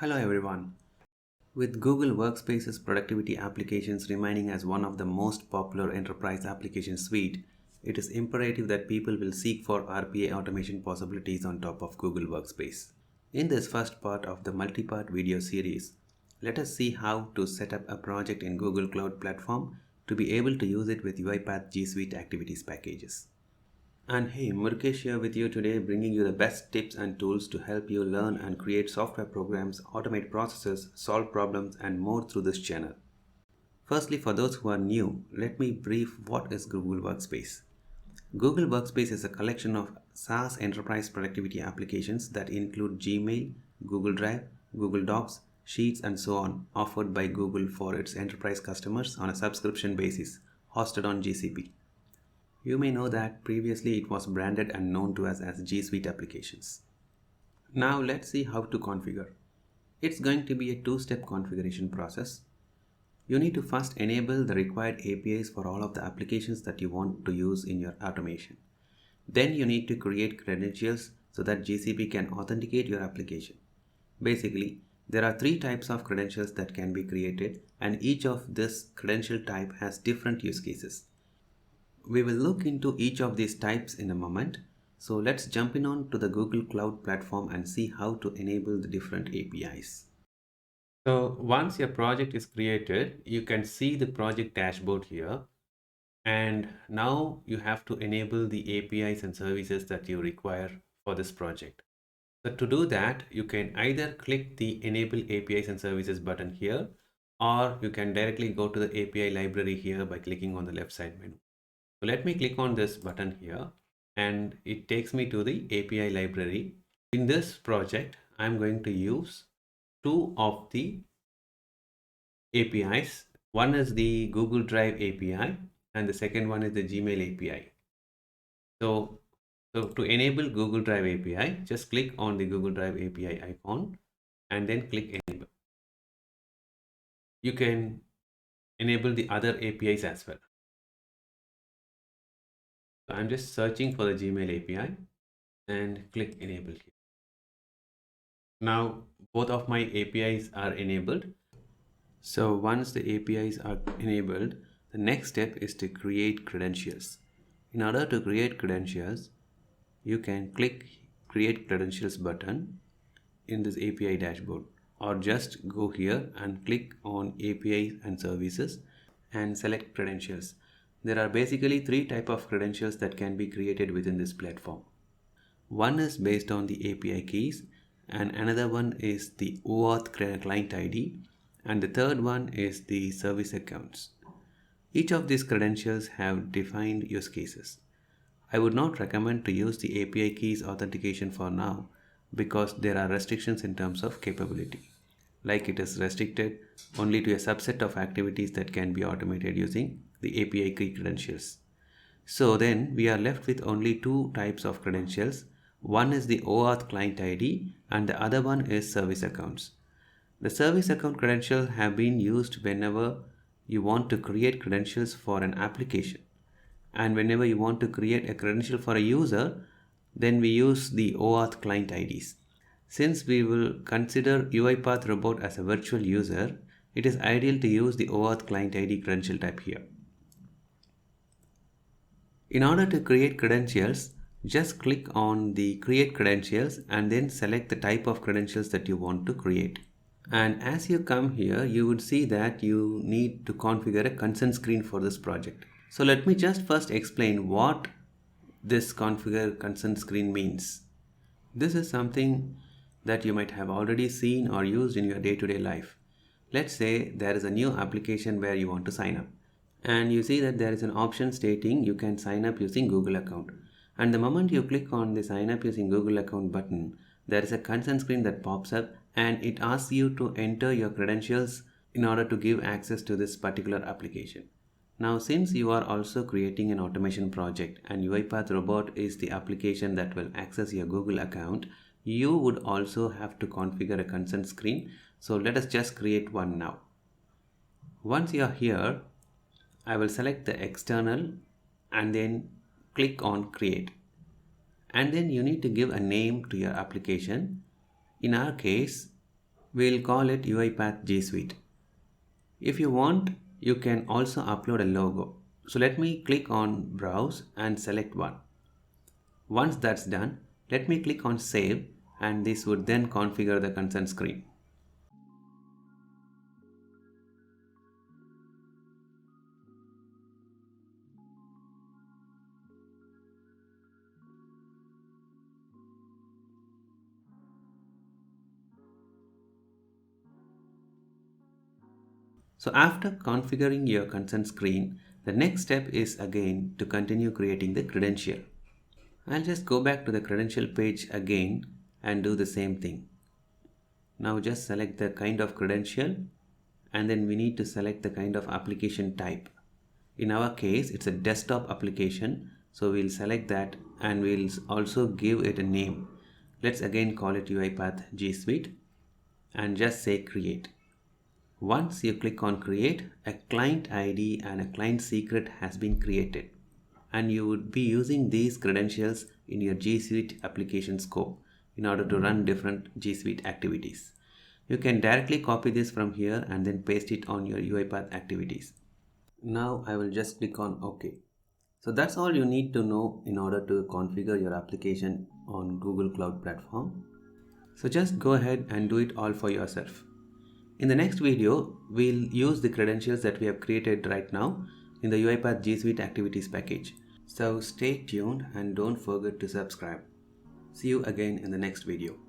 Hello everyone. With Google Workspace's productivity applications remaining as one of the most popular enterprise application suite, it is imperative that people will seek for RPA automation possibilities on top of Google Workspace. In this first part of the multi-part video series, let us see how to set up a project in Google Cloud Platform to be able to use it with UiPath G Suite activities packages. And hey, Murkesh here with you today, bringing you the best tips and tools to help you learn and create software programs, automate processes, solve problems, and more through this channel. Firstly, for those who are new, let me brief what is Google Workspace. Google Workspace is a collection of SaaS enterprise productivity applications that include Gmail, Google Drive, Google Docs, Sheets, and so on, offered by Google for its enterprise customers on a subscription basis, hosted on GCP. You may know that previously it was branded and known to us as G Suite applications. Now let's see how to configure. It's going to be a two-step configuration process. You need to first enable the required APIs for all of the applications that you want to use in your automation. Then you need to create credentials so that GCP can authenticate your application. Basically, there are three types of credentials that can be created, and each of this credential type has different use cases. We will look into each of these types in a moment. So let's jump in on to the Google Cloud Platform and see how to enable the different APIs. So once your project is created, you can see the project dashboard here. And now you have to enable the APIs and services that you require for this project. So to do that, you can either click the Enable APIs and Services button here, or you can directly go to the API library here by clicking on the left side menu. So let me click on this button here and it takes me to the API library. In this project, I'm going to use two of the APIs. One is the Google Drive API and the second one is the Gmail API. So to enable Google Drive API, just click on the Google Drive API icon and then click Enable. You can enable the other APIs as well. So I'm just searching for the Gmail API and click Enable here. Now both of my APIs are enabled. So once the APIs are enabled, the next step is to create credentials. In order to create credentials, you can click Create Credentials button in this API dashboard, or just go here and click on APIs and Services and select Credentials. There are basically three types of credentials that can be created within this platform. One is based on the API keys, and another one is the OAuth client ID, and the third one is the service accounts. Each of these credentials have defined use cases. I would not recommend to use the API keys authentication for now because there are restrictions in terms of capability. Like it is restricted only to a subset of activities that can be automated using the API key credentials. So then we are left with only two types of credentials. One is the OAuth client ID and the other one is service accounts. The service account credentials have been used whenever you want to create credentials for an application. And whenever you want to create a credential for a user, then we use the OAuth client IDs. Since we will consider UiPath Robot as a virtual user, it is ideal to use the OAuth client ID credential type here. In order to create credentials, just click on the Create Credentials and then select the type of credentials that you want to create. And as you come here, you would see that you need to configure a consent screen for this project. So let me just first explain what this configure consent screen means. This is something that you might have already seen or used in your day-to-day life. Let's say there is a new application where you want to sign up. And you see that there is an option stating you can sign up using Google account. And the moment you click on the sign up using Google account button, there is a consent screen that pops up and it asks you to enter your credentials in order to give access to this particular application. Now, since you are also creating an automation project and UiPath Robot is the application that will access your Google account, you would also have to configure a consent screen. So let us just create one now. Once you are here, I will select the external and then click on Create. And then you need to give a name to your application. In our case, We'll call it UiPath G Suite. If you want, you can also upload a logo. So let me click on Browse and select one. Once that's done, let me click on Save, and this would then configure the consent screen. So after configuring your consent screen, the next step is again to continue creating the credential. I'll just go back to the credential page again and do the same thing. Now just select the kind of credential, and then we need to select the kind of application type. In our case, it's a desktop application, so we'll select that and we'll also give it a name. Let's again call it UiPath G Suite and just say create. Once you click on create, a client ID and a client secret has been created, and you would be using these credentials in your G Suite application scope in order to run different G Suite activities. You can directly copy this from here and then paste it on your UiPath activities. Now I will just click on OK. So that's all you need to know in order to configure your application on Google Cloud Platform. So just go ahead and do it all for yourself. In the next video, we'll use the credentials that we have created right now in the UiPath G Suite activities package. So stay tuned and don't forget to subscribe. See you again in the next video.